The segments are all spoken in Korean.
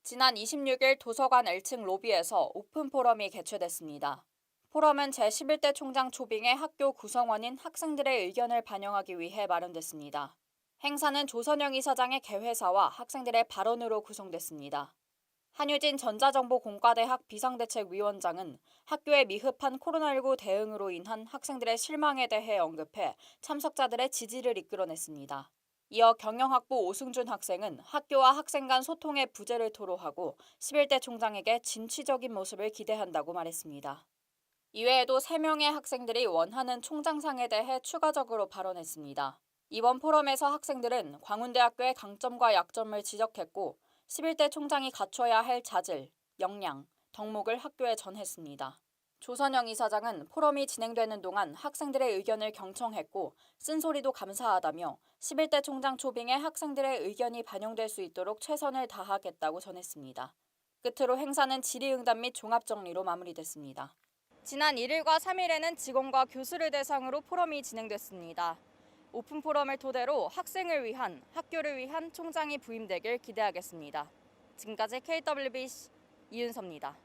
지난 26일 도서관 1층 로비에서 오픈 포럼이 개최됐습니다. 포럼은 제11대 총장 초빙의 학교 구성원인 학생들의 의견을 반영하기 위해 마련됐습니다. 행사는 조선영 이사장의 개회사와 학생들의 발언으로 구성됐습니다. 한유진 전자정보공과대학 비상대책위원장은 학교의 미흡한 코로나19 대응으로 인한 학생들의 실망에 대해 언급해 참석자들의 지지를 이끌어냈습니다. 이어 경영학부 오승준 학생은 학교와 학생 간 소통의 부재를 토로하고 11대 총장에게 진취적인 모습을 기대한다고 말했습니다. 이외에도 3명의 학생들이 원하는 총장상에 대해 추가적으로 발언했습니다. 이번 포럼에서 학생들은 광운대학교의 강점과 약점을 지적했고 11대 총장이 갖춰야 할 자질, 역량, 덕목을 학교에 전했습니다. 조선영 이사장은 포럼이 진행되는 동안 학생들의 의견을 경청했고 쓴소리도 감사하다며 11대 총장 초빙에 학생들의 의견이 반영될 수 있도록 최선을 다하겠다고 전했습니다. 끝으로 행사는 질의응답 및 종합정리로 마무리됐습니다. 지난 1일과 3일에는 직원과 교수를 대상으로 포럼이 진행됐습니다. 오픈 포럼을 토대로 학생을 위한, 학교를 위한 총장이 부임되길 기대하겠습니다. 지금까지 KWBC 이윤서입니다.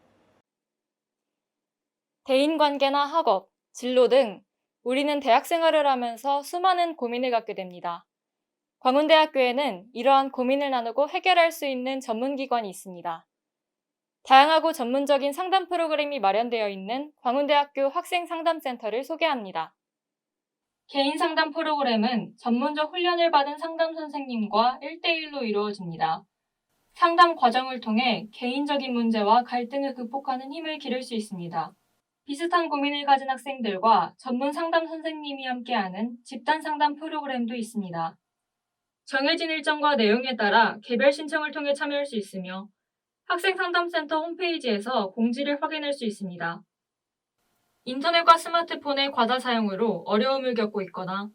대인관계나 학업, 진로 등 우리는 대학 생활을 하면서 수많은 고민을 갖게 됩니다. 광운대학교에는 이러한 고민을 나누고 해결할 수 있는 전문기관이 있습니다. 다양하고 전문적인 상담 프로그램이 마련되어 있는 광운대학교 학생상담센터를 소개합니다. 개인 상담 프로그램은 전문적 훈련을 받은 상담 선생님과 1대1로 이루어집니다. 상담 과정을 통해 개인적인 문제와 갈등을 극복하는 힘을 기를 수 있습니다. 비슷한 고민을 가진 학생들과 전문 상담 선생님이 함께하는 집단 상담 프로그램도 있습니다. 정해진 일정과 내용에 따라 개별 신청을 통해 참여할 수 있으며 학생상담센터 홈페이지에서 공지를 확인할 수 있습니다. 인터넷과 스마트폰의 과다 사용으로 어려움을 겪고 있거나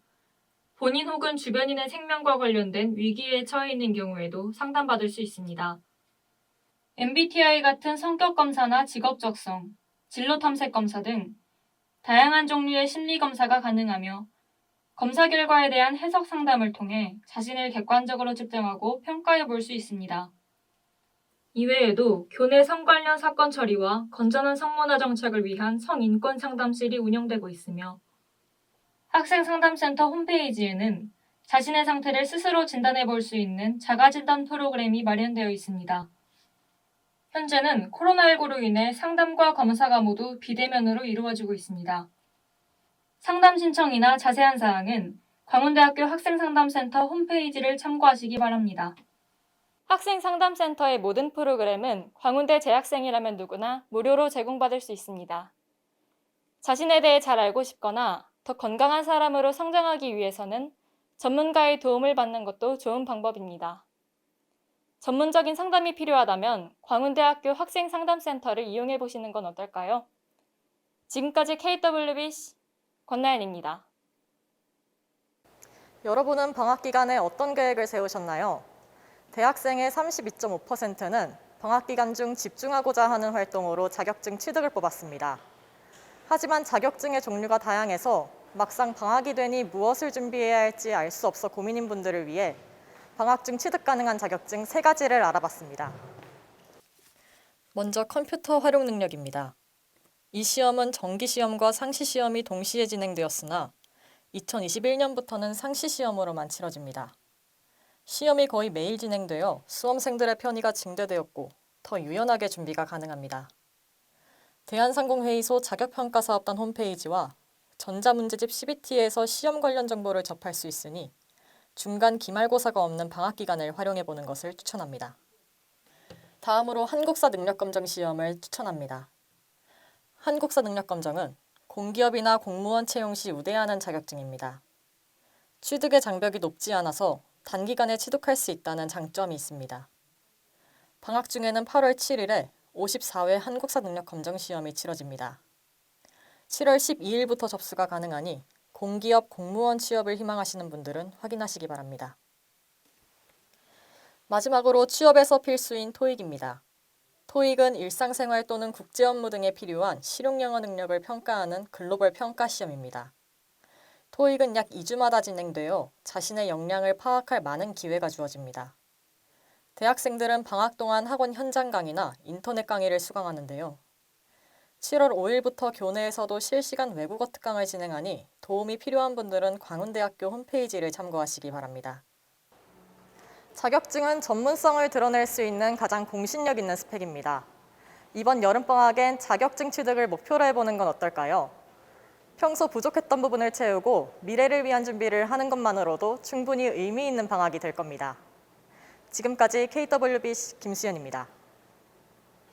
본인 혹은 주변인의 생명과 관련된 위기에 처해 있는 경우에도 상담받을 수 있습니다. MBTI 같은 성격 검사나 직업 적성, 진로 탐색 검사 등 다양한 종류의 심리 검사가 가능하며 검사 결과에 대한 해석 상담을 통해 자신을 객관적으로 측정하고 평가해 볼 수 있습니다. 이외에도 교내 성 관련 사건 처리와 건전한 성문화 정착을 위한 성인권 상담실이 운영되고 있으며 학생상담센터 홈페이지에는 자신의 상태를 스스로 진단해 볼 수 있는 자가진단 프로그램이 마련되어 있습니다. 현재는 코로나19로 인해 상담과 검사가 모두 비대면으로 이루어지고 있습니다. 상담 신청이나 자세한 사항은 광운대학교 학생상담센터 홈페이지를 참고하시기 바랍니다. 학생상담센터의 모든 프로그램은 광운대 재학생이라면 누구나 무료로 제공받을 수 있습니다. 자신에 대해 잘 알고 싶거나 더 건강한 사람으로 성장하기 위해서는 전문가의 도움을 받는 것도 좋은 방법입니다. 전문적인 상담이 필요하다면 광운대학교 학생상담센터를 이용해 보시는 건 어떨까요? 지금까지 KWBC 권나연입니다. 여러분은 방학 기간에 어떤 계획을 세우셨나요? 대학생의 32.5%는 방학 기간 중 집중하고자 하는 활동으로 자격증 취득을 뽑았습니다. 하지만 자격증의 종류가 다양해서 막상 방학이 되니 무엇을 준비해야 할지 알 수 없어 고민인 분들을 위해 방학 중 취득 가능한 자격증 3가지를 알아봤습니다. 먼저 컴퓨터 활용 능력입니다. 이 시험은 정기시험과 상시시험이 동시에 진행되었으나 2021년부터는 상시시험으로만 치러집니다. 시험이 거의 매일 진행되어 수험생들의 편의가 증대되었고 더 유연하게 준비가 가능합니다. 대한상공회의소 자격평가사업단 홈페이지와 전자문제집 CBT에서 시험 관련 정보를 접할 수 있으니 중간 기말고사가 없는 방학 기간을 활용해보는 것을 추천합니다. 다음으로 한국사 능력검정 시험을 추천합니다. 한국사 능력검정은 공기업이나 공무원 채용 시 우대하는 자격증입니다. 취득의 장벽이 높지 않아서 단기간에 취득할 수 있다는 장점이 있습니다. 방학 중에는 8월 7일에 54회 한국사 능력검정 시험이 치러집니다. 7월 12일부터 접수가 가능하니 공기업 공무원 취업을 희망하시는 분들은 확인하시기 바랍니다. 마지막으로 취업에서 필수인 토익입니다. 토익은 일상생활 또는 국제 업무 등에 필요한 실용 영어 능력을 평가하는 글로벌 평가 시험입니다. 토익은 약 2주마다 진행되어 자신의 역량을 파악할 많은 기회가 주어집니다. 대학생들은 방학 동안 학원 현장 강의나 인터넷 강의를 수강하는데요. 7월 5일부터 교내에서도 실시간 외국어 특강을 진행하니 도움이 필요한 분들은 광운대학교 홈페이지를 참고하시기 바랍니다. 자격증은 전문성을 드러낼 수 있는 가장 공신력 있는 스펙입니다. 이번 여름방학엔 자격증 취득을 목표로 해보는 건 어떨까요? 평소 부족했던 부분을 채우고 미래를 위한 준비를 하는 것만으로도 충분히 의미 있는 방학이 될 겁니다. 지금까지 KWB 김수연입니다.